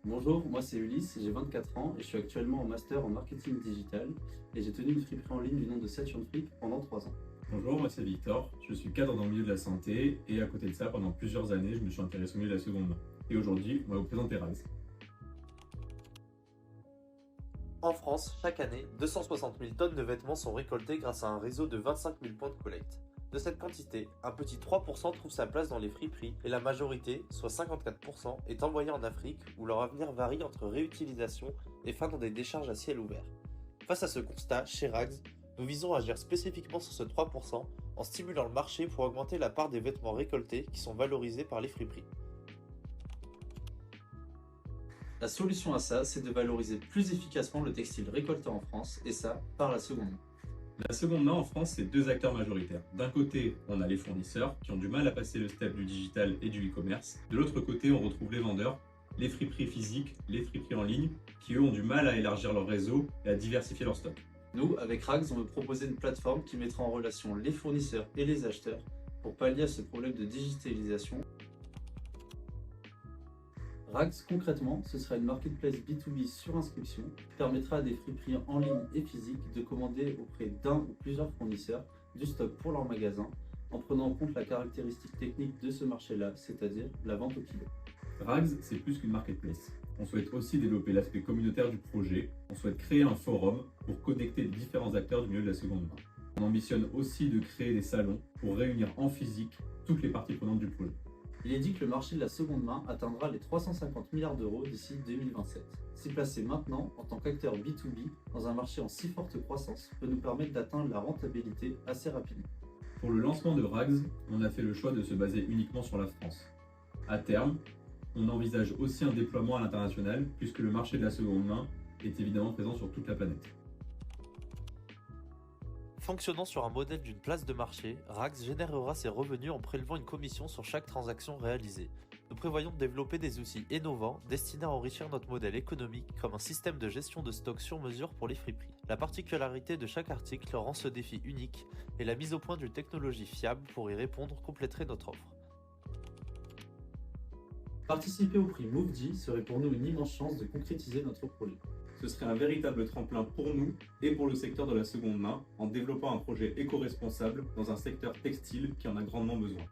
Bonjour, moi c'est Ulysse, j'ai 24 ans et je suis actuellement en master en marketing digital et j'ai tenu une friperie en ligne du nom de Saturn Fripe pendant 3 ans. Bonjour, moi c'est Victor, je suis cadre dans le milieu de la santé et à côté de ça, pendant plusieurs années, je me suis intéressé au milieu de la seconde main. Et aujourd'hui, on va vous présenter Rise. En France, chaque année, 260 000 tonnes de vêtements sont récoltées grâce à un réseau de 25 000 points de collecte. De cette quantité, un petit 3% trouve sa place dans les friperies et la majorité, soit 54%, est envoyée en Afrique où leur avenir varie entre réutilisation et fin dans des décharges à ciel ouvert. Face à ce constat, chez Rags, nous visons à agir spécifiquement sur ce 3% en stimulant le marché pour augmenter la part des vêtements récoltés qui sont valorisés par les friperies. La solution à ça, c'est de valoriser plus efficacement le textile récolté en France et ça par la seconde main. La seconde main en France, c'est deux acteurs majoritaires. D'un côté, on a les fournisseurs qui ont du mal à passer le step du digital et du e-commerce. De l'autre côté, on retrouve les vendeurs, les friperies physiques, les friperies en ligne, qui eux ont du mal à élargir leur réseau et à diversifier leur stock. Nous, avec Rags, on veut proposer une plateforme qui mettra en relation les fournisseurs et les acheteurs pour pallier à ce problème de digitalisation. Rags, concrètement, ce sera une marketplace B2B sur inscription qui permettra à des friperies en ligne et physiques de commander auprès d'un ou plusieurs fournisseurs du stock pour leur magasin en prenant en compte la caractéristique technique de ce marché-là, c'est-à-dire la vente au kilo. Rags, c'est plus qu'une marketplace. On souhaite aussi développer l'aspect communautaire du projet. On souhaite créer un forum pour connecter les différents acteurs du milieu de la seconde main. On ambitionne aussi de créer des salons pour réunir en physique toutes les parties prenantes du projet. Il est dit que le marché de la seconde main atteindra les 350 milliards d'euros d'ici 2027. S'y placer maintenant en tant qu'acteur B2B dans un marché en si forte croissance peut nous permettre d'atteindre la rentabilité assez rapidement. Pour le lancement de Rags, on a fait le choix de se baser uniquement sur la France. À terme, on envisage aussi un déploiement à l'international puisque le marché de la seconde main est évidemment présent sur toute la planète. Fonctionnant sur un modèle d'une place de marché, Rags générera ses revenus en prélevant une commission sur chaque transaction réalisée. Nous prévoyons de développer des outils innovants destinés à enrichir notre modèle économique comme un système de gestion de stock sur mesure pour les friperies. La particularité de chaque article rend ce défi unique et la mise au point d'une technologie fiable pour y répondre compléterait notre offre. Participer au prix MoveD serait pour nous une immense chance de concrétiser notre projet. Ce serait un véritable tremplin pour nous et pour le secteur de la seconde main en développant un projet éco-responsable dans un secteur textile qui en a grandement besoin.